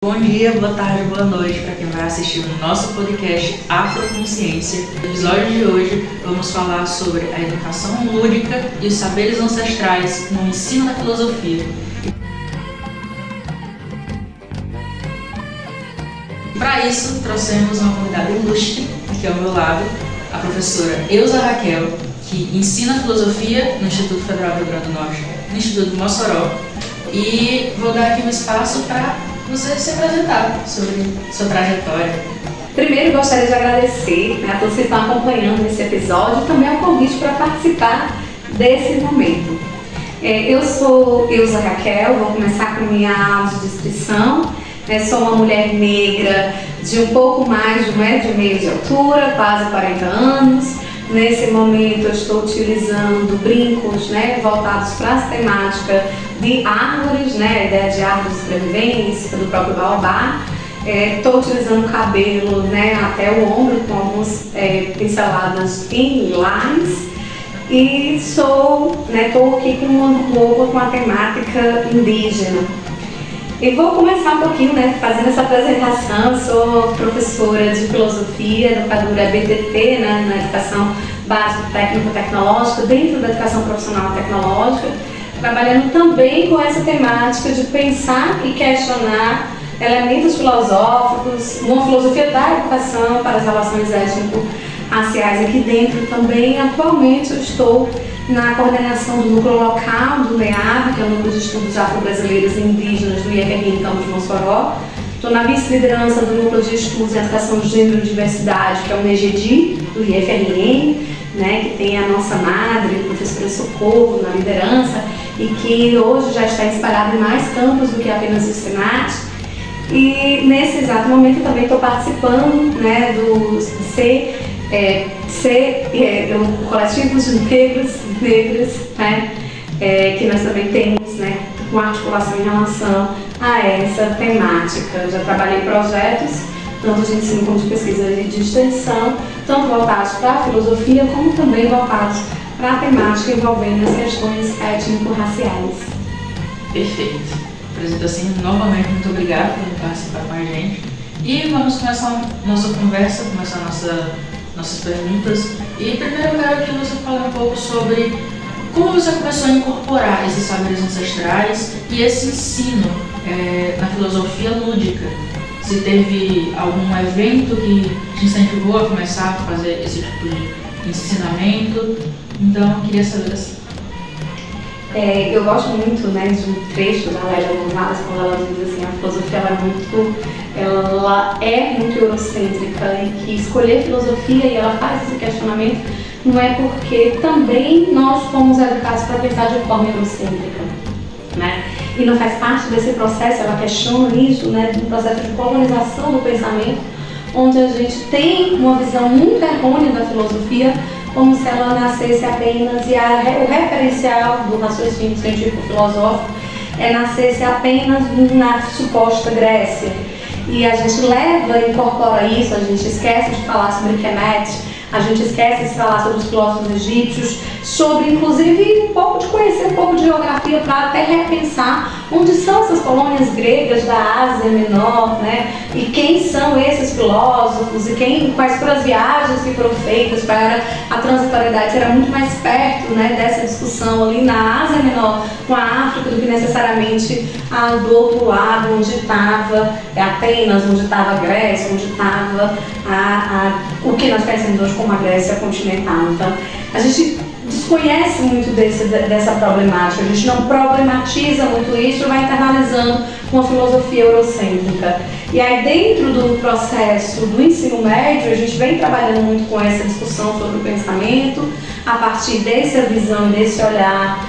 Bom dia, boa tarde, boa noite para quem vai assistir o nosso podcast Afroconsciência. No episódio de hoje vamos falar sobre a educação lúdica e os saberes ancestrais no ensino da filosofia. Para isso, trouxemos uma convidada ilustre aqui ao meu lado, a professora Elza Raquel, que ensina filosofia no Instituto Federal do Rio Grande do Norte, no Instituto Mossoró, e vou dar aqui um espaço para você se apresentar sobre sua trajetória. Primeiro, gostaria de agradecer a todos que estão acompanhando esse episódio e também ao convite para participar desse momento. Eu sou Elza Raquel, vou começar com minha audiodescrição. Sou uma mulher negra de um pouco mais de 1,5 m de altura, quase 40 anos. Nesse momento eu estou utilizando brincos voltados para a temática de árvores, a ideia de árvores de sobrevivência do próprio baobá. Estou utilizando cabelo até o ombro com algumas pinceladas em lilás. E estou aqui com uma roupa com a temática indígena. E vou começar um pouquinho fazendo essa apresentação. Eu sou professora de filosofia, educadora BTT, na educação básica técnico-tecnológica, dentro da educação profissional tecnológica, trabalhando também com essa temática de pensar e questionar elementos filosóficos, uma filosofia da educação para as relações étnico-raciais. Aqui dentro também, atualmente, eu estou na coordenação do núcleo local do NEAB, que é o Núcleo de Estudos Afro-Brasileiros e Indígenas do IFRN Campus Mossoró. Estou na vice-liderança do Núcleo de Estudos em Educação de Gênero e Diversidade, que é o NEGEDI, do IFRN, que tem a nossa madre, a professora Socorro, na liderança, e que hoje já está espalhada em mais campos do que apenas o SENAT. E nesse exato momento também estou participando do o coletivo de negras, que nós também temos uma articulação em relação a essa temática. Eu já trabalhei em projetos, tanto de ensino como de pesquisa e de extensão, tanto voltados para a filosofia, como também voltados para a temática envolvendo as questões étnico-raciais. Perfeito. Presidente, assim, novamente, muito obrigada por participar com a gente. E vamos começar nossa conversa, começar nossas perguntas. E primeiro eu quero que você fale um pouco sobre como você começou a incorporar esses saberes ancestrais e esse ensino na filosofia lúdica. Se teve algum evento que te incentivou a começar a fazer esse tipo de ensinamento. Então, eu queria saber assim. Eu gosto muito de um trecho da Lélia Gonzalez, quando ela diz assim, a filosofia ela é muito eurocêntrica, e que escolher filosofia, e ela faz esse questionamento, não é porque também nós fomos educados para pensar de forma eurocêntrica, e não faz parte desse processo. Ela questiona isso, do processo de colonização do pensamento, onde a gente tem uma visão muito errônea da filosofia, como se ela nascesse apenas, e o referencial do raciocínio científico-filosófico nascesse apenas na suposta Grécia. E a gente incorpora isso, a gente esquece de falar sobre Kemet, a gente esquece de falar sobre os filósofos egípcios, sobre inclusive conhecer um pouco de geografia para até repensar onde são essas colônias gregas da Ásia Menor, e quem são esses filósofos, e quais foram as viagens que foram feitas para a transitoriedade. Era muito mais perto dessa discussão ali na Ásia Menor com a África do que necessariamente do outro lado, onde estava Atenas, onde estava a Grécia, onde estava o que nós conhecemos hoje como a Grécia continental. Então, a gente desconhece muito dessa problemática, a gente não problematiza muito isso e vai internalizando uma filosofia eurocêntrica. E aí, dentro do processo do ensino médio, a gente vem trabalhando muito com essa discussão sobre o pensamento, a partir dessa visão, desse olhar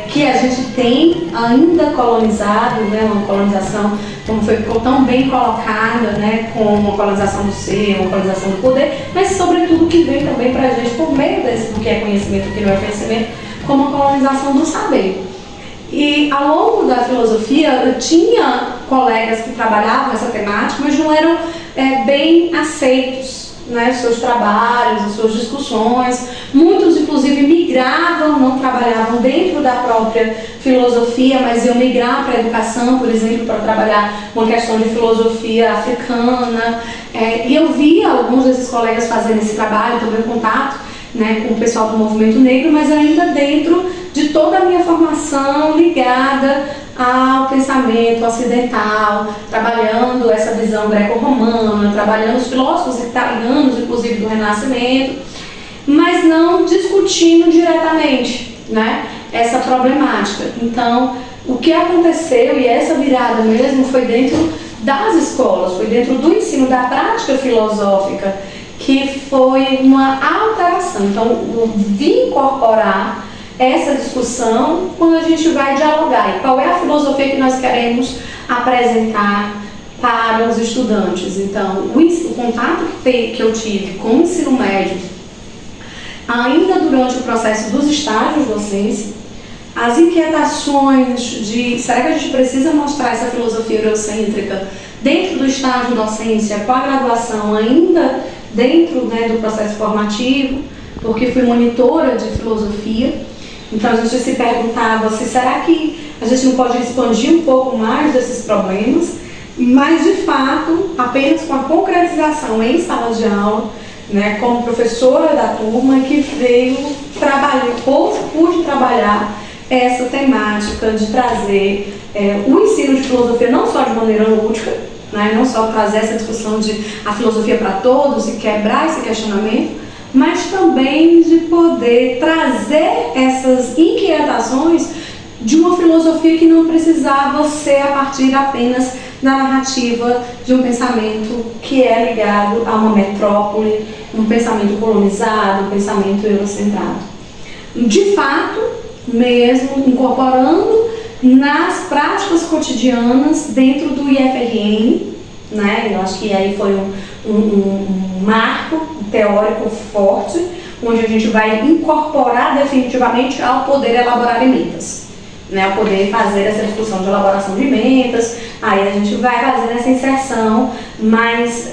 que a gente tem ainda colonizado, uma colonização, como ficou tão bem colocada, como uma colonização do ser, uma colonização do poder, mas sobretudo que vem também para a gente por meio do que é conhecimento, do que não é conhecimento, como a colonização do saber. E ao longo da filosofia eu tinha colegas que trabalhavam essa temática, mas não eram bem aceitos os seus trabalhos, as suas discussões. Muitos inclusive migravam, não trabalhavam dentro da própria filosofia, mas iam migrar para a educação, por exemplo, para trabalhar uma questão de filosofia africana. E eu via alguns desses colegas fazendo esse trabalho, também contato, né, com o pessoal do movimento negro, mas ainda dentro de toda a minha formação ligada ao pensamento ocidental, trabalhando essa visão greco-romana, trabalhando os filósofos italianos, inclusive do Renascimento, mas não discutindo diretamente, né, essa problemática. Então, o que aconteceu, e essa virada mesmo, foi dentro das escolas, foi dentro do ensino da prática filosófica, que foi uma alteração. Então, eu vim incorporar essa discussão quando a gente vai dialogar. E qual é a filosofia que nós queremos apresentar para os estudantes? Então, o contato que eu tive com o ensino médio, ainda durante o processo dos estágios docentes, as inquietações de será que a gente precisa mostrar essa filosofia eurocêntrica dentro do estágio docência, com a graduação ainda dentro, né, do processo formativo, porque fui monitora de filosofia. Então a gente se perguntava se será que a gente não pode expandir um pouco mais desses problemas, mas de fato, apenas com a concretização em sala de aula, né, como professora da turma, que veio trabalhar, pude trabalhar essa temática de trazer o ensino de filosofia não só de maneira lúdica, né, não só trazer essa discussão de a filosofia para todos e quebrar esse questionamento, mas também de poder trazer essas inquietações de uma filosofia que não precisava ser a partir apenas da narrativa de um pensamento que é ligado a uma metrópole, um pensamento colonizado, um pensamento eurocentrado. De fato, mesmo incorporando nas práticas cotidianas dentro do IFRN, né? Eu acho que aí foi um marco teórico forte, onde a gente vai incorporar definitivamente ao poder elaborar emendas, né? Ao poder fazer essa discussão de elaboração de emendas, aí a gente vai fazer essa inserção mais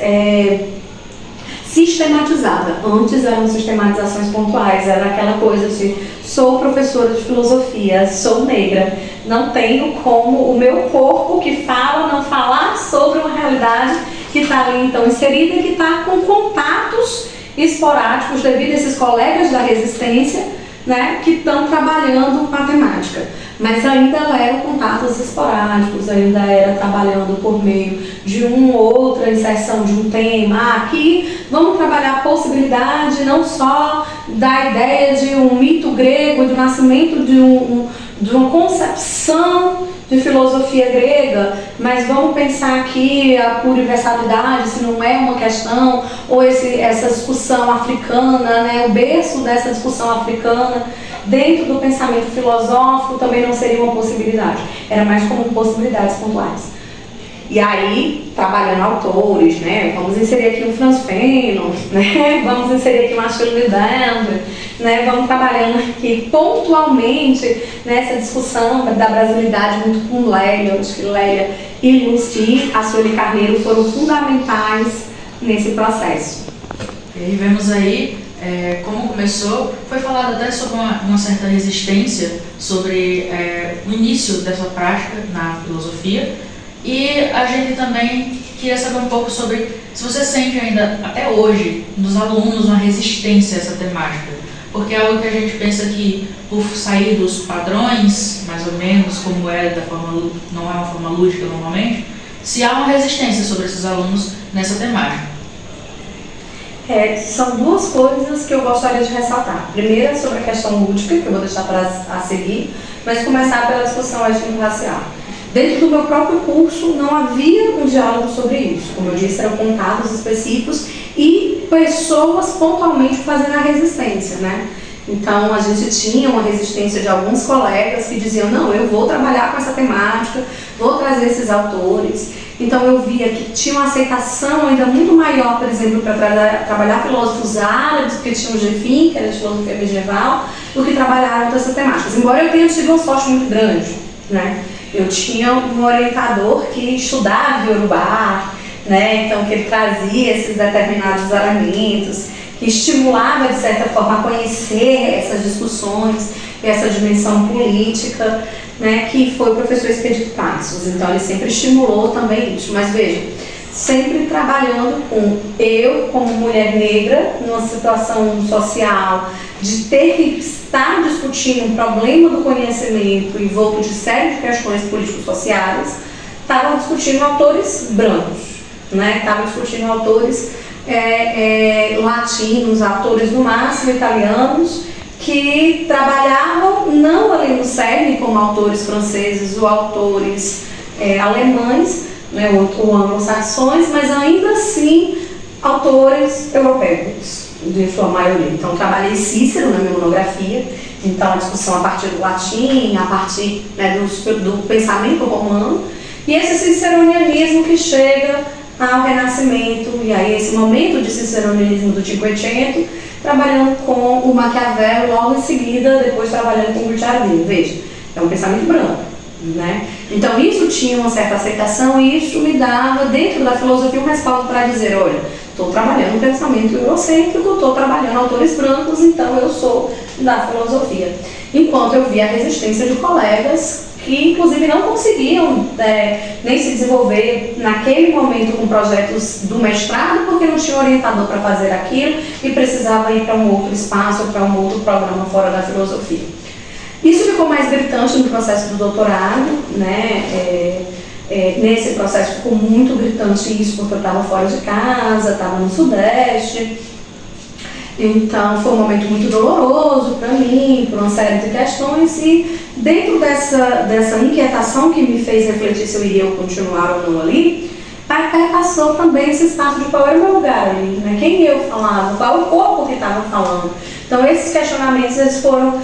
sistematizada. Antes eram sistematizações pontuais, era aquela coisa de sou professora de filosofia, sou negra, não tenho como o meu corpo que fala não falar sobre uma realidade que está ali então inserida e que está com contatos esporádicos devido a esses colegas da resistência, né, que estão trabalhando com a temática. Mas ainda eram contatos esporádicos, ainda era trabalhando por meio de uma ou outra inserção de um tema. Aqui vamos trabalhar a possibilidade não só da ideia de um mito grego e do nascimento de uma concepção de filosofia grega, mas vamos pensar aqui a universalidade, se não é uma questão, ou essa discussão africana, né, o berço dessa discussão africana, dentro do pensamento filosófico também não seria uma possibilidade, era mais como possibilidades pontuais. E aí, trabalhando autores, né, vamos inserir aqui um Franz Fanon, né, vamos inserir aqui um Achille Mbembe, né, vamos trabalhando aqui pontualmente nessa discussão da brasilidade muito com Lélia. Acho que Lélia e Lucy, a Sueli Carneiro foram fundamentais nesse processo. E vemos aí como começou, foi falado até sobre uma certa resistência sobre o início dessa prática na filosofia. E a gente também queria saber um pouco sobre se você sente ainda, até hoje, nos alunos uma resistência a essa temática. Porque é algo que a gente pensa que, por sair dos padrões, mais ou menos, como é, não é uma forma lúdica normalmente, se há uma resistência sobre esses alunos nessa temática. São duas coisas que eu gostaria de ressaltar. Primeiro, sobre a questão lúdica, que eu vou deixar a seguir, mas começar pela discussão étnico-racial. Dentro do meu próprio curso não havia um diálogo sobre isso. Como eu disse, eram contatos específicos e pessoas pontualmente fazendo a resistência, né? Então a gente tinha uma resistência de alguns colegas que diziam, não, eu vou trabalhar com essa temática, vou trazer esses autores. Então eu via que tinha uma aceitação ainda muito maior, por exemplo, para trabalhar filósofos árabes, porque tinha o Jefim, que era de filosofia medieval, do que trabalharam outras temáticas. Embora eu tenha tido uma sorte muito grande, né? Eu tinha um orientador que estudava Yorubá, né? Então que ele trazia esses determinados elementos, que estimulava de certa forma a conhecer essas discussões. essa dimensão política, né, que foi o professor Expedito Passos. Então ele sempre estimulou também isso. Mas veja, sempre trabalhando com eu, como mulher negra, numa situação social de ter que estar discutindo um problema do conhecimento envolto de série de questões político-sociais, estava discutindo autores brancos, né? Estava discutindo autores latinos, autores no máximo italianos, que trabalhavam não ali no CERN como autores franceses ou autores alemães, né, ou anglo-saxões, mas ainda assim autores europeus, de sua maioria. Então trabalhei Cícero na minha monografia, então a discussão a partir do latim, a partir, né, do pensamento romano, e esse ciceronianismo que chega ao Renascimento, e aí esse momento de ciceronianismo do Cinquecento, trabalhando com o Maquiavel e logo em seguida, depois trabalhando com o Guicciardini. Veja, é um pensamento branco, né? Então isso tinha uma certa aceitação e isso me dava, dentro da filosofia, um respaldo para dizer, olha, estou trabalhando um pensamento eurocêntrico, estou trabalhando autores brancos, então eu sou da filosofia. Enquanto eu via a resistência de colegas que inclusive não conseguiam nem se desenvolver naquele momento com projetos do mestrado, porque não tinha orientador para fazer aquilo e precisava ir para um outro espaço, para um outro programa fora da filosofia. Isso ficou mais gritante no processo do doutorado, né? Nesse processo ficou muito gritante isso, porque eu estava fora de casa, estava no Sudeste. Então foi um momento muito doloroso para mim, por uma série de questões, e dentro dessa inquietação que me fez refletir se eu iria continuar ou não ali, passou também esse espaço de qual era o meu lugar ali, né? Quem eu falava, qual o corpo que estava falando. Então esses questionamentos eles foram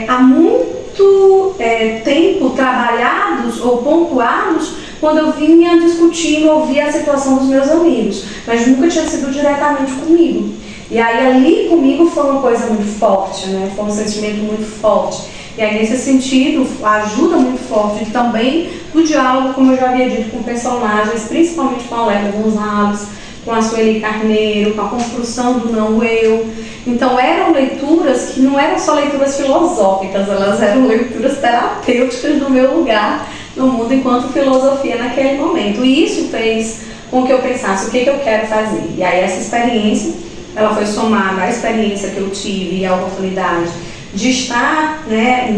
há muito tempo trabalhados ou pontuados quando eu vinha discutindo, ouvia a situação dos meus amigos, mas nunca tinha sido diretamente comigo. E aí ali comigo foi uma coisa muito forte, né? Foi um sentimento muito forte. E aí nesse sentido, a ajuda muito forte também do diálogo, como eu já havia dito, com personagens, principalmente com a Lélia Gonzalez, com a Sueli Carneiro, com a construção do não-eu. Então eram leituras que não eram só leituras filosóficas, elas eram leituras terapêuticas do meu lugar no mundo enquanto filosofia naquele momento. E isso fez com que eu pensasse o que eu quero fazer. E aí essa experiência, ela foi somada à experiência que eu tive e à oportunidade de estar, né,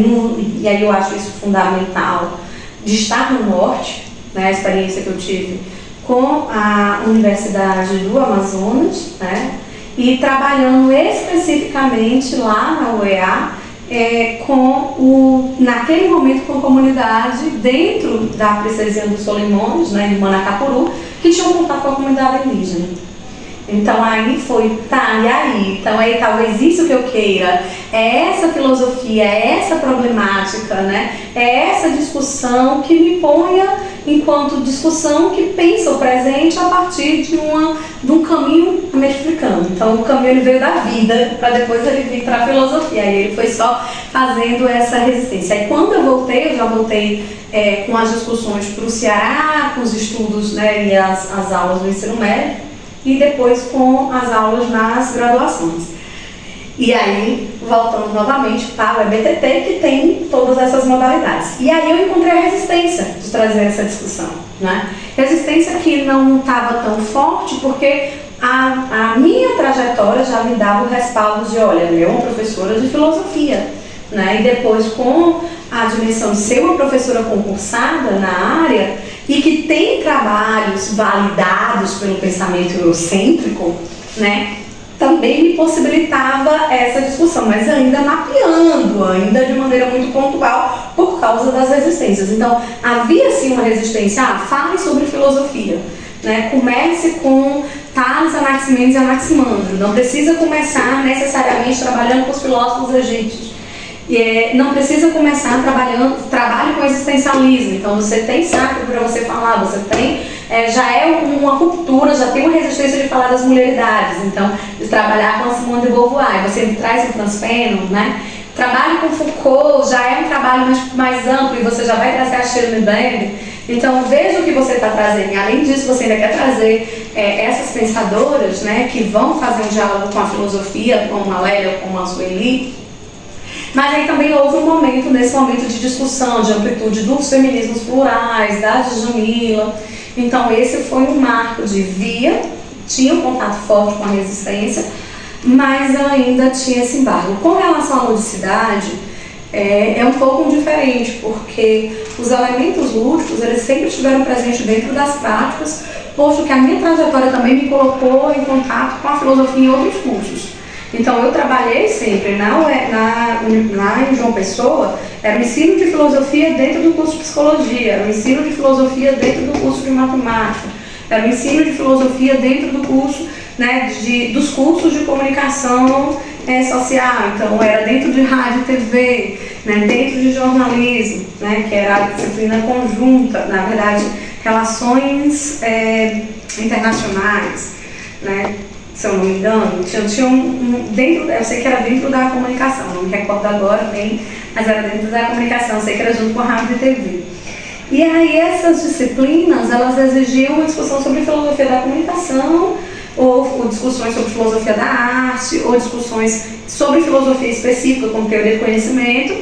e aí eu acho isso fundamental, de estar no norte, né, a experiência que eu tive com a Universidade do Amazonas, né, e trabalhando especificamente lá na UEA, naquele momento com a comunidade dentro da Princesinha dos Solimões, né, de Manacapuru, que tinha um contato com a comunidade indígena. Então aí foi, e aí? Então aí talvez isso que eu queira, é essa filosofia, é essa problemática, né? É essa discussão que me ponha enquanto discussão que pensa o presente a partir de um caminho americano. Então o caminho ele veio da vida, para depois ele vir para a filosofia, aí ele foi só fazendo essa resistência. Aí quando eu já voltei com as discussões para o Ceará, com os estudos, né, e as aulas do ensino médio, e depois com as aulas nas graduações. E aí, voltando novamente para o EBTT, que tem todas essas modalidades. E aí eu encontrei a resistência de trazer essa discussão, né? Resistência que não estava tão forte, porque a minha trajetória já me dava o respaldo de, olha, eu uma professora de filosofia, né? E depois com a dimensão de ser uma professora concursada na área, e que tem trabalhos validados pelo pensamento eurocêntrico, né, também me possibilitava essa discussão, mas ainda mapeando, ainda de maneira muito pontual, por causa das resistências. Então, havia sim uma resistência, fale sobre filosofia, né, comece com Tales, Anaximenes e Anaximandro, não precisa começar necessariamente trabalhando com os filósofos egípcios. Não precisa começar trabalhe com existencialismo, então você tem sacro para você falar, você tem, já é uma ruptura, já tem uma resistência de falar das mulheridades, então de trabalhar com a Simone de Beauvoir, você traz o Franz Fanon, né? Trabalhe com Foucault, já é um trabalho mais amplo e você já vai trazer a Shirley Band, então veja o que você está trazendo, e além disso você ainda quer trazer essas pensadoras, né, que vão fazer um diálogo com a filosofia, como a Lélia, como a Sueli. Mas aí também houve um momento, nesse momento de discussão, de amplitude dos feminismos plurais, da Djamila. Então esse foi um marco de tinha um contato forte com a resistência, mas ela ainda tinha esse embargo. Com relação à ludicidade, é um pouco diferente, porque os elementos lúdicos, eles sempre estiveram presentes dentro das práticas, posto que a minha trajetória também me colocou em contato com a filosofia em outros cursos. Então eu trabalhei sempre em João Pessoa, era o ensino de filosofia dentro do curso de psicologia, era o ensino de filosofia dentro do curso de matemática, era o ensino de filosofia dentro do curso, né, dos cursos de comunicação social. Então era dentro de rádio e TV, né, dentro de jornalismo, né, que era a disciplina conjunta, na verdade, relações internacionais, né, se eu não me engano, tinha eu sei que era dentro da comunicação, não me recordo agora bem, mas era dentro da comunicação, eu sei que era junto com a rádio e TV. E aí essas disciplinas, elas exigiam uma discussão sobre filosofia da comunicação, ou discussões sobre filosofia da arte, ou discussões sobre filosofia específica, como teoria do conhecimento,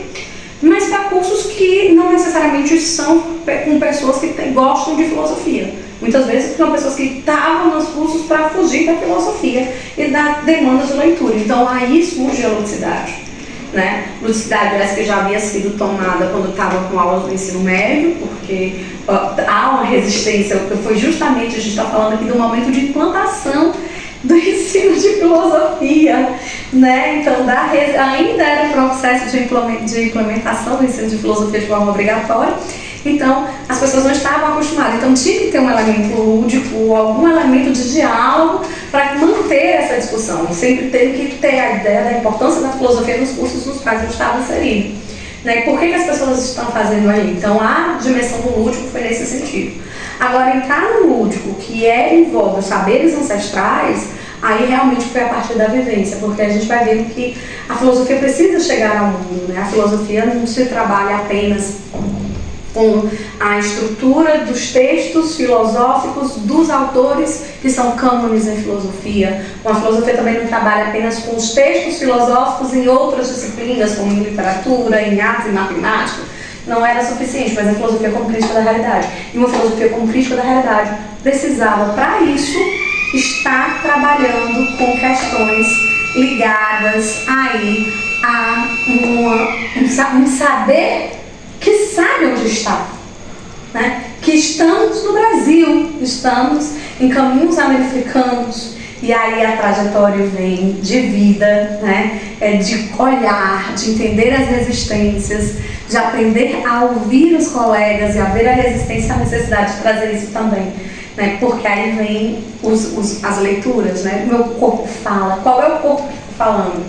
mas para cursos que não necessariamente são com pessoas que gostam de filosofia. Muitas vezes são pessoas que estavam nos cursos para fugir da filosofia e da demanda de leitura. Então aí surge a ludicidade, né? Ludicidade essa que já havia sido tomada quando estava com aulas do ensino médio, porque há uma resistência, foi justamente, a gente está falando aqui do momento de implantação do ensino de filosofia, né? Então ainda era processo de implementação do ensino de filosofia de forma obrigatória. Então, as pessoas não estavam acostumadas. Então, tinha que ter um elemento lúdico, algum elemento de diálogo para manter essa discussão. Sempre teve que ter a ideia da importância da filosofia nos cursos nos quais eu estava inserido. Né? Por que as pessoas estão fazendo aí? Então, a dimensão do lúdico foi nesse sentido. Agora, entrar no lúdico, que envolve os saberes ancestrais, aí realmente foi a partir da vivência, porque a gente vai vendo que a filosofia precisa chegar ao mundo. Né? A filosofia não se trabalha apenas com a estrutura dos textos filosóficos dos autores que são cânones em filosofia. A filosofia também não trabalha apenas com os textos filosóficos em outras disciplinas, como em literatura, em artes e matemática. Não era suficiente, mas a filosofia como crítica da realidade. E uma filosofia como crítica da realidade precisava, para isso, estar trabalhando com questões ligadas aí a um saber que sabe onde está, né? Que estamos no Brasil, estamos em caminhos americanos, e aí a trajetória vem de vida, né? De olhar, de entender as resistências, de aprender a ouvir os colegas e a ver a resistência, a necessidade de trazer isso também, né? Porque aí vem as leituras, né? O meu corpo fala, qual é o corpo que está falando?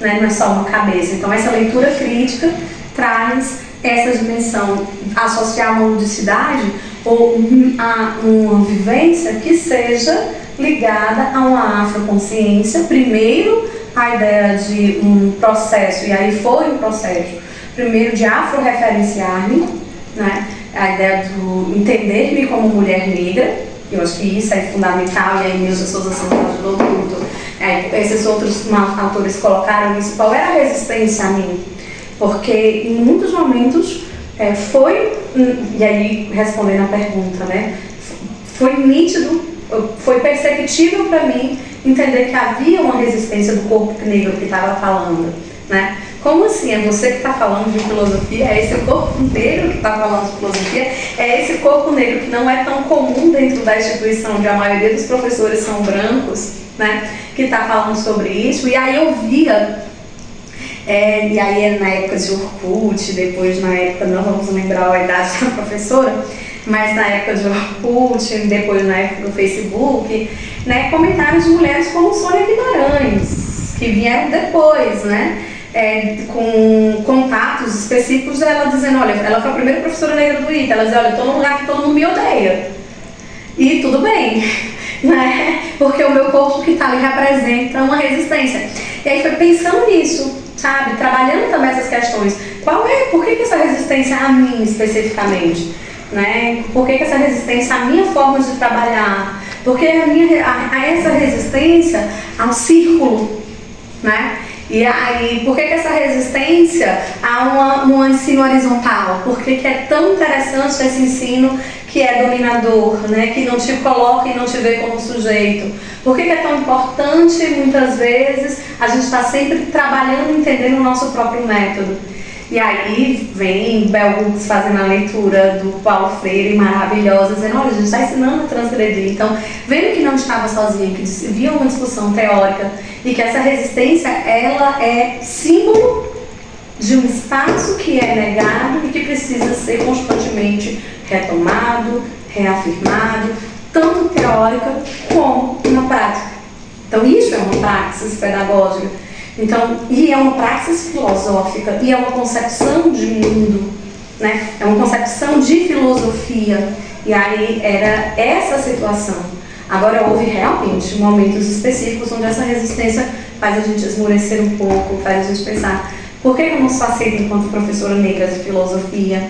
Né? Não é só uma cabeça. Então essa leitura crítica traz essa dimensão, associar uma ludicidade ou a uma vivência que seja ligada a uma afroconsciência. Primeiro, a ideia de um processo, e aí foi um processo, primeiro de afro-referenciar-me, né? A ideia do entender-me como mulher negra, eu acho que isso é fundamental, e aí Nilza Souza Santos ajudou muito. Esses outros autores colocaram isso, qual era a resistência a mim? Porque em muitos momentos e aí respondendo a pergunta, né, foi nítido, foi perceptível para mim entender que havia uma resistência do corpo negro que estava falando, né? Como assim? É você que está falando de filosofia? É esse corpo negro que está falando de filosofia? É esse corpo negro que não é tão comum dentro da instituição, onde a maioria dos professores são brancos, né, que está falando sobre isso? E aí eu via... e aí na época de Orkut, depois na época, não vamos lembrar a idade da professora, mas na época de Orkut, depois na época do Facebook, né, comentários de mulheres como Sônia Guimarães, que vieram depois, né, com contatos específicos dela dizendo, olha, ela foi a primeira professora negra do ITA, ela dizia, olha, eu estou num lugar que todo mundo me odeia, e tudo bem, né, porque o meu corpo que está ali representa uma resistência. E aí foi pensando nisso, sabe, trabalhando também essas questões. Por que essa resistência a mim especificamente? Né? Por que essa resistência à minha forma de trabalhar? Porque a essa resistência ao círculo, né? E aí, por que essa resistência a um ensino horizontal? Por que é tão interessante esse ensino que é dominador, né? Que não te coloca e não te vê como sujeito? Por que é tão importante, muitas vezes, a gente está sempre trabalhando e entendendo o nosso próprio método? E aí vem Bell Hooks fazendo a leitura do Paulo Freire, maravilhosa, dizendo, olha, a gente está ensinando a transgredir. Então, vendo que não estava sozinha, que havia uma discussão teórica e que essa resistência, ela é símbolo de um espaço que é negado e que precisa ser constantemente retomado, reafirmado, tanto teórica como na prática. Então, isso é uma praxis pedagógica. Então, e é uma praxis filosófica, e é uma concepção de mundo, né? É uma concepção de filosofia. E aí era essa situação. Agora houve realmente momentos específicos onde essa resistência faz a gente esmorecer um pouco, faz a gente pensar, por que eu não sou aceita enquanto professora negra de filosofia?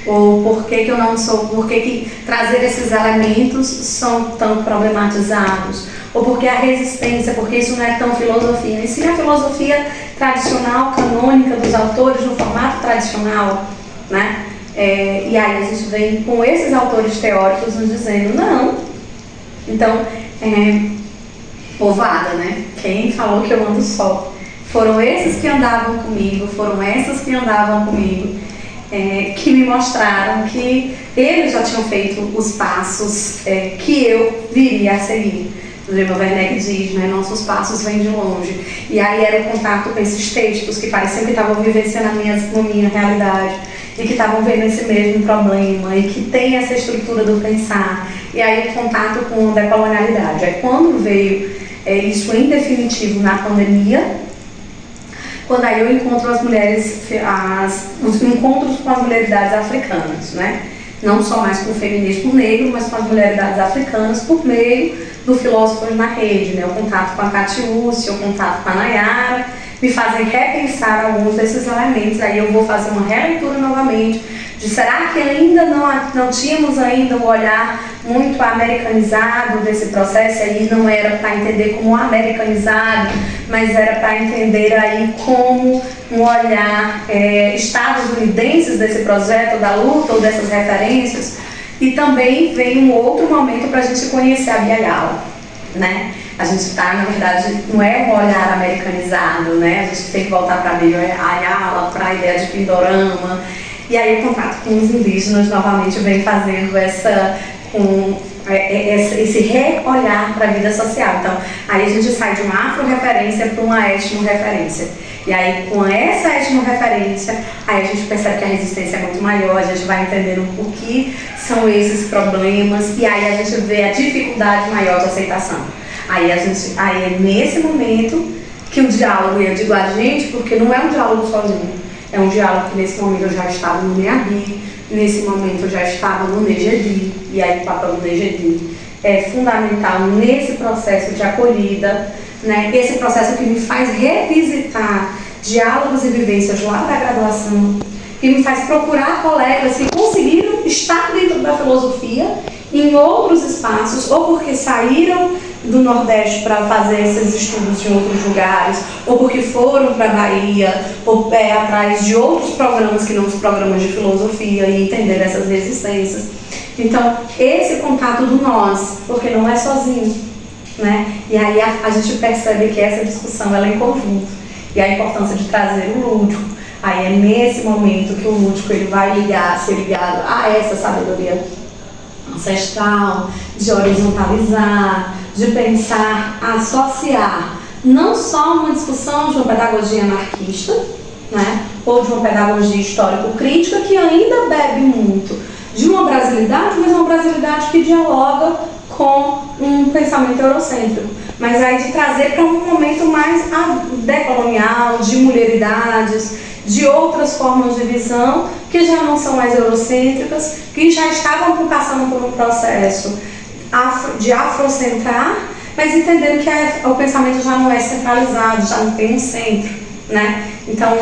Ou por que eu não sou, por que trazer esses elementos são tão problematizados? Ou porque a resistência, porque isso não é tão filosofia. Ensina a filosofia tradicional, canônica dos autores no formato tradicional, né? E aí a gente vem com esses autores teóricos nos dizendo, não. Então, povada, né? Quem falou que eu ando só? Foram esses que andavam comigo, foram essas que andavam comigo, que me mostraram que eles já tinham feito os passos que eu viria a seguir. O Lema Werneck diz, né, nossos passos vêm de longe. E aí era o contato com esses textos que pareciam que estavam vivenciando a minha realidade e que estavam vendo esse mesmo problema e que tem essa estrutura do pensar. E aí o contato com a decolonialidade. É quando veio isso em definitivo na pandemia, quando aí eu encontro as mulheres, os encontros com as mulheridades africanas, né? Não só mais com o feminismo negro, mas com as mulheridades africanas por meio do Filósofos na Rede, né? O contato com a Catiúcia, o contato com a Nayara, me fazem repensar alguns desses elementos. Aí eu vou fazer uma releitura novamente de será que ainda não tínhamos ainda um olhar muito americanizado desse processo, aí não era para entender como americanizado, mas era para entender aí como um olhar estadunidenses desse projeto da luta ou dessas referências. E também vem um outro momento para a gente conhecer a Bia Ayala, né? A gente está, na verdade, não é um olhar americanizado, né? A gente tem que voltar para a Bia Ayala, para a ideia de Pindorama. E aí o contato com os indígenas novamente vem fazendo esse reolhar para a vida social. Então, aí a gente sai de uma afro-referência para uma etno-referência. E aí, com essa etno-referência, aí a gente percebe que a resistência é muito maior, a gente vai entendendo o que são esses problemas, e aí a gente vê a dificuldade maior de aceitação. Aí é nesse momento que o diálogo, e eu digo a gente, porque não é um diálogo sozinho. É um diálogo que nesse momento eu já estava no NEABI, nesse momento eu já estava no NEGEDI, e aí o papel do NEGEDI é fundamental nesse processo de acolhida, né? Esse processo que me faz revisitar diálogos e vivências lá da graduação, que me faz procurar colegas que conseguiram estar dentro da filosofia em outros espaços, ou porque saíram do Nordeste para fazer esses estudos em outros lugares, ou porque foram para a Bahia, ou atrás de outros programas que não os programas de filosofia e entender essas resistências. Então, esse contato do nós, porque não é sozinho, né? E aí a gente percebe que essa discussão ela é em conjunto, e a importância de trazer o lúdico. Aí é nesse momento que o lúdico ele vai ser ligado a essa sabedoria ancestral, de horizontalizar, de pensar, associar não só uma discussão de uma pedagogia anarquista, né, ou de uma pedagogia histórico-crítica que ainda bebe muito de uma brasilidade, mas uma brasilidade que dialoga com um pensamento eurocêntrico, mas aí de trazer para um momento mais decolonial, de mulheridades, de outras formas de visão que já não são mais eurocêntricas, que já estavam passando por um processo de afrocentrar, mas entendendo que o pensamento já não é centralizado, já não tem um centro, né? Então,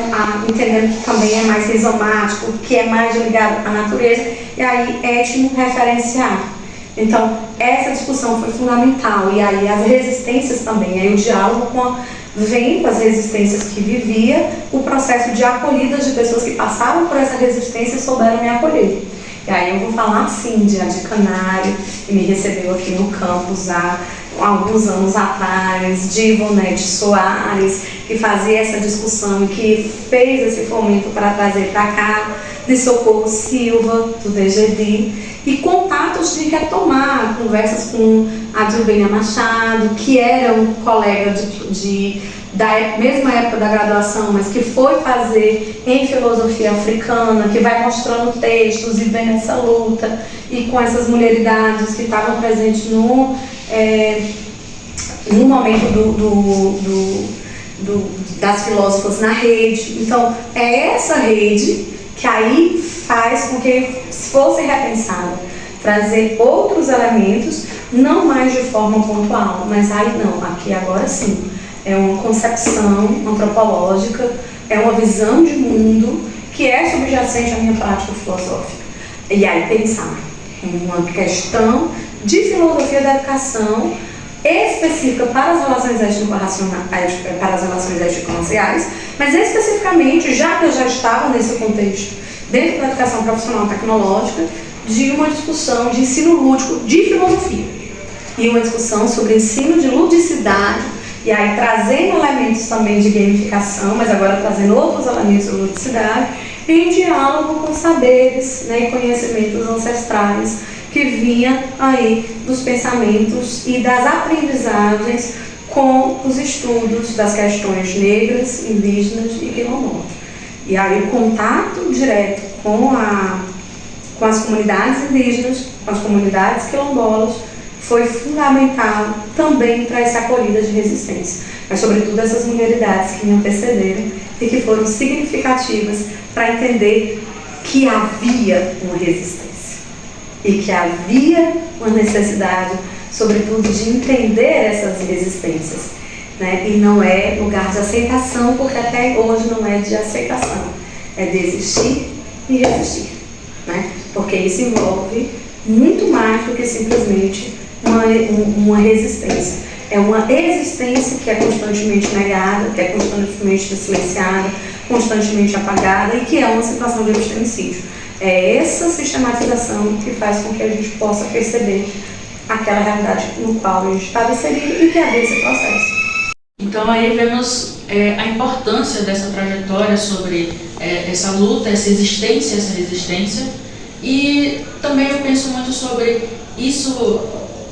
entendendo que também é mais rizomático, que é mais ligado à natureza, e aí etno-referenciar. Então, essa discussão foi fundamental, e aí as resistências também, aí o diálogo vendo as resistências que vivia, o processo de acolhida de pessoas que passaram por essa resistência e souberam me acolher. E aí eu vou falar sim de Adi Canário, que me recebeu aqui no campus há alguns anos atrás, de Ivonete Soares, que fazia essa discussão e que fez esse fomento para trazer para cá, de Socorro Silva, do DGD, e contatos de retomar conversas com a Dilbênia Machado, que era um colega da mesma época da graduação, mas que foi fazer em filosofia africana, que vai mostrando textos e vendo essa luta, e com essas mulheridades que estavam presentes no momento das filósofas na rede. Então, é essa rede que aí faz com que fosse repensada, trazer outros elementos, não mais de forma pontual, mas aí não, aqui agora sim. É uma concepção antropológica, é uma visão de mundo que é subjacente à minha prática filosófica. E aí pensar em uma questão de filosofia da educação específica para as relações étnico-raciais, mas especificamente, já que eu já estava nesse contexto, dentro da educação profissional tecnológica, de uma discussão de ensino lúdico de filosofia. E uma discussão sobre ensino de ludicidade, e aí trazendo elementos também de gamificação, mas agora trazendo outros elementos de ludicidade, em diálogo com saberes, né, e conhecimentos ancestrais que vinha aí dos pensamentos e das aprendizagens com os estudos das questões negras, indígenas e quilombolas. E aí o contato direto com as comunidades indígenas, com as comunidades quilombolas, foi fundamental também para essa acolhida de resistência, mas sobretudo essas mulheridades que me antecederam e que foram significativas para entender que havia uma resistência e que havia uma necessidade, sobretudo, de entender essas resistências, né? E não é lugar de aceitação, porque até hoje não é de aceitação, é de existir e resistir, né? Porque isso envolve muito mais do que simplesmente uma resistência. É uma existência que é constantemente negada, que é constantemente silenciada, constantemente apagada e que é uma situação de epistemicídio. É essa sistematização que faz com que a gente possa perceber aquela realidade no qual a gente estava inserido e que havia esse processo. Então aí vemos a importância dessa trajetória sobre essa luta, essa existência, essa resistência. E também eu penso muito sobre isso,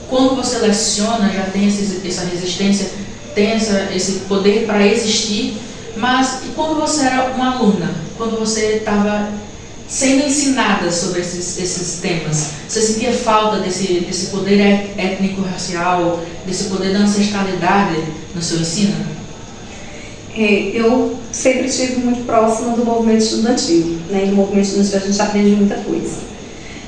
quando você leciona, já tem essa resistência, tem esse poder para existir, mas e quando você era uma aluna, quando você estava sendo ensinada sobre esses temas, você sentia falta desse poder étnico-racial, desse poder da ancestralidade no seu ensino? Eu sempre estive muito próxima do movimento estudantil, né? E no movimento estudantil a gente aprende muita coisa.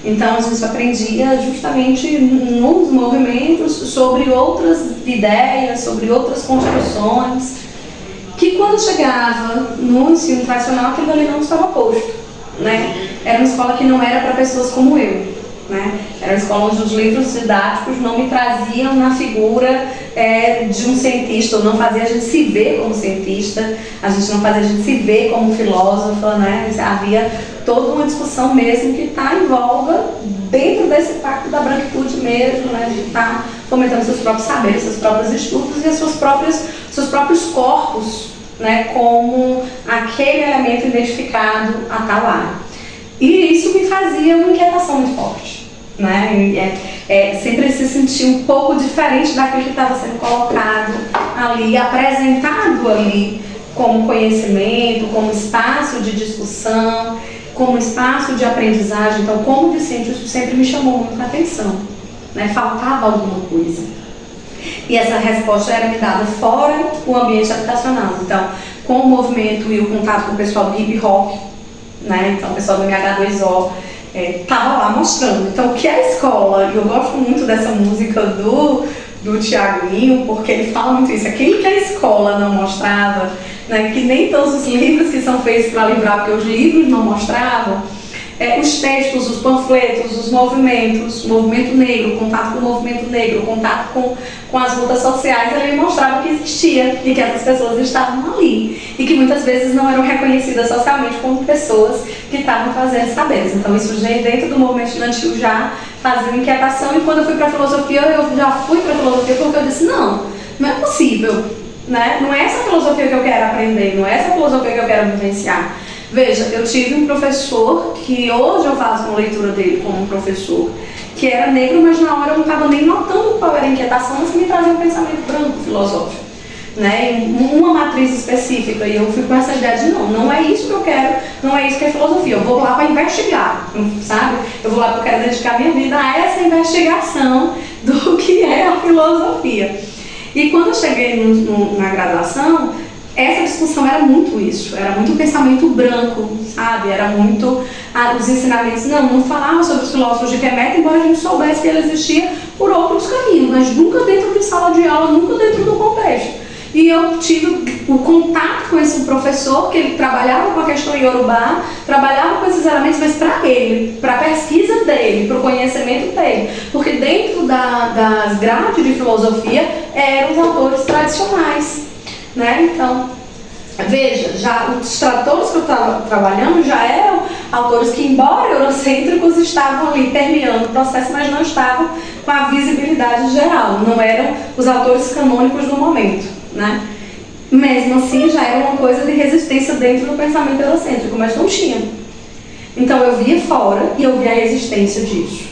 Então a gente aprendia justamente nos movimentos sobre outras ideias, sobre outras construções, que quando chegava no ensino tradicional aquilo ali não estava posto, né? Era uma escola que não era para pessoas como eu, né? Era uma escola onde os livros didáticos não me traziam na figura de um cientista, ou não fazia a gente se ver como cientista, a gente não fazia a gente se ver como filósofa, né? Havia toda uma discussão mesmo que está em voga dentro desse pacto da branquitude mesmo, né? De estar fomentando seus próprios saberes, seus próprios estudos e seus próprios corpos, né? Como aquele elemento identificado a tal área. E isso me fazia uma inquietação muito forte, né? Sempre se sentir um pouco diferente daquilo que estava sendo colocado ali, apresentado ali como conhecimento, como espaço de discussão, como espaço de aprendizagem. Então, como discente, isso sempre me chamou muito a atenção, né? Faltava alguma coisa. E essa resposta era me dada fora o ambiente habitacional. Então, com o movimento e o contato com o pessoal do hip hop, né? Então, o pessoal do MH2O estava lá mostrando. Então, o que é a escola? E eu gosto muito dessa música do Thiaguinho, porque ele fala muito isso. Aquilo que a escola não mostrava, né? Que nem todos os livros que são feitos para livrar, porque os livros não mostravam, os textos, os panfletos, os movimentos, o movimento negro, o contato com o movimento negro, o contato com as lutas sociais, ele mostrava que existia e que essas pessoas estavam ali e que muitas vezes não eram reconhecidas socialmente como pessoas que estavam fazendo saberes. Então isso já dentro do movimento estudantil já fazia inquietação, e quando eu fui para a filosofia, eu já fui para a filosofia porque eu disse, não é possível, né? Não é essa filosofia que eu quero aprender, não é essa filosofia que eu quero vivenciar. Veja, eu tive um professor que hoje eu faço uma leitura dele como um professor, que era negro, mas na hora eu não estava nem notando qual era a inquietação, mas que me trazia um pensamento branco filosófico, né? Uma matriz específica, e eu fui com essa ideia de não é isso que eu quero, não é isso que é filosofia, eu vou lá para investigar, sabe? Eu vou lá porque eu quero dedicar minha vida a essa investigação do que é a filosofia. E quando eu cheguei na graduação, essa discussão era muito isso, era muito pensamento branco, sabe? Era muito os ensinamentos, não falavam sobre os filósofos de Kemet, embora a gente soubesse que ele existia por outros caminhos, mas nunca dentro de sala de aula, nunca dentro do contexto. E eu tive o contato com esse professor, que ele trabalhava com a questão iorubá, trabalhava com esses elementos, mas para ele, para a pesquisa dele, para o conhecimento dele. Porque dentro das grades de filosofia eram os autores tradicionais, né? Então, veja, já os tradutores que eu estava trabalhando já eram autores que, embora eurocêntricos, estavam ali permeando o processo, mas não estavam com a visibilidade geral, não eram os autores canônicos do momento, né? Mesmo assim, já era uma coisa de resistência dentro do pensamento eurocêntrico, mas não tinha. Então eu via fora e eu via a resistência disso.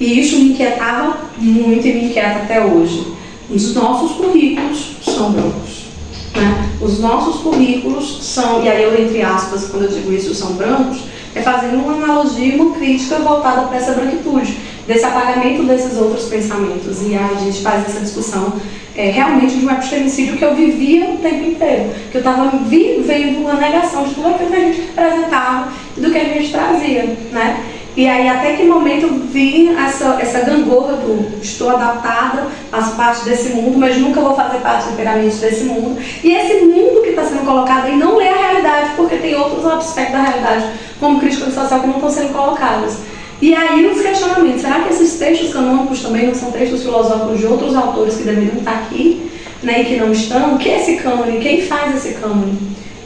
E isso me inquietava muito e me inquieta até hoje. Os nossos currículos são brancos, né? Os nossos currículos são, e aí eu entre aspas, quando eu digo isso, são brancos, é fazendo uma analogia, uma crítica voltada para essa branquitude, desse apagamento desses outros pensamentos. E aí a gente faz essa discussão realmente de um epistemicídio que eu vivia o tempo inteiro, que eu estava vivendo uma negação de tudo aquilo que a gente representava e do que a gente trazia, né? E aí até que momento eu vi essa gangorra do estou adaptada, faço parte desse mundo, mas nunca vou fazer parte inteiramente desse mundo. E esse mundo que está sendo colocado aí não lê a realidade, porque tem outros aspectos da realidade, como crítica social, que não estão sendo colocados. E aí os questionamentos, será que esses textos canônicos também não são textos filosóficos de outros autores que deveriam estar aqui, né, e que não estão? O que é esse cânone? Quem faz esse cânone?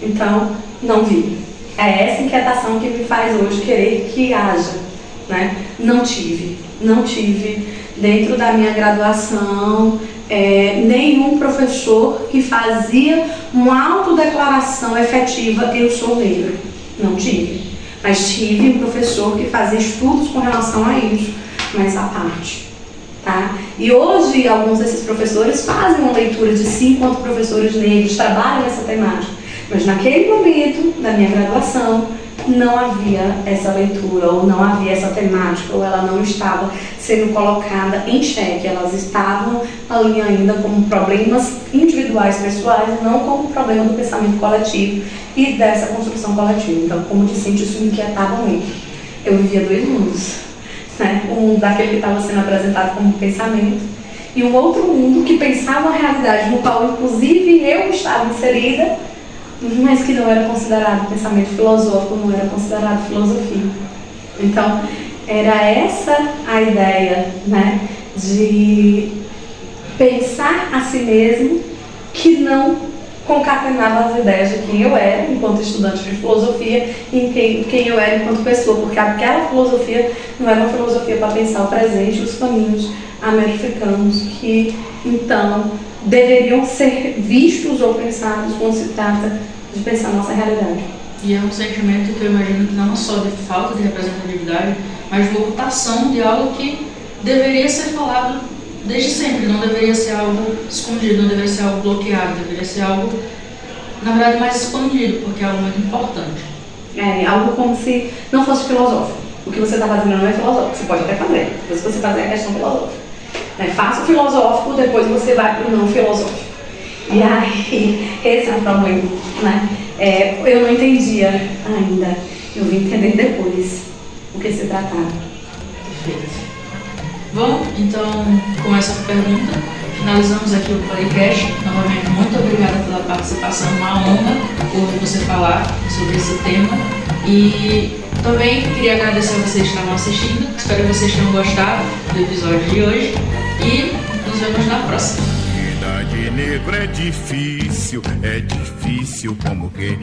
Então, não vi. É essa inquietação que me faz hoje querer que haja, né? Não tive dentro da minha graduação nenhum professor que fazia uma autodeclaração efetiva, eu sou negro. Não tive. Mas tive um professor que fazia estudos com relação a isso, mas à parte, tá? E hoje alguns desses professores fazem uma leitura de si enquanto professores negros, trabalham essa temática. Mas naquele momento da minha graduação não havia essa leitura, ou não havia essa temática, ou ela não estava sendo colocada em xeque. Elas estavam ali ainda como problemas individuais, pessoais, e não como problema do pensamento coletivo e dessa construção coletiva. Então, como discente, isso me inquietava muito. Eu vivia dois mundos, né? Um mundo daquele que estava sendo apresentado como pensamento, e um outro mundo que pensava a realidade, no qual inclusive eu estava inserida, mas que não era considerado pensamento filosófico, não era considerado filosofia. Então, era essa a ideia, né, de pensar a si mesmo, que não concatenava as ideias de quem eu era enquanto estudante de filosofia e quem eu era enquanto pessoa, porque aquela filosofia não era uma filosofia para pensar o presente e os caminhos americanos que, então, deveriam ser vistos ou pensados quando se trata de pensar a nossa realidade. E é um sentimento que eu imagino que não é só de falta de representatividade, mas de ocultação de algo que deveria ser falado desde sempre, não deveria ser algo escondido, não deveria ser algo bloqueado, deveria ser algo, na verdade, mais expandido, porque é algo muito importante. Algo como se não fosse filosófico. O que você está fazendo não é filosófico, você pode até fazer, depois você fazer a questão filosófica. Faça o filosófico, depois você vai para o não filosófico. E aí, esse é o problema, né? Eu não entendia ainda, eu vim entender depois o que se tratava. Perfeito. Bom, então, com essa pergunta, finalizamos aqui o podcast. Novamente, muito obrigada pela participação, uma honra ouvir você falar sobre esse tema. E Também queria agradecer a vocês que estavam assistindo, espero que vocês tenham gostado do episódio de hoje e nos vemos na próxima. Vida de negro é difícil como quem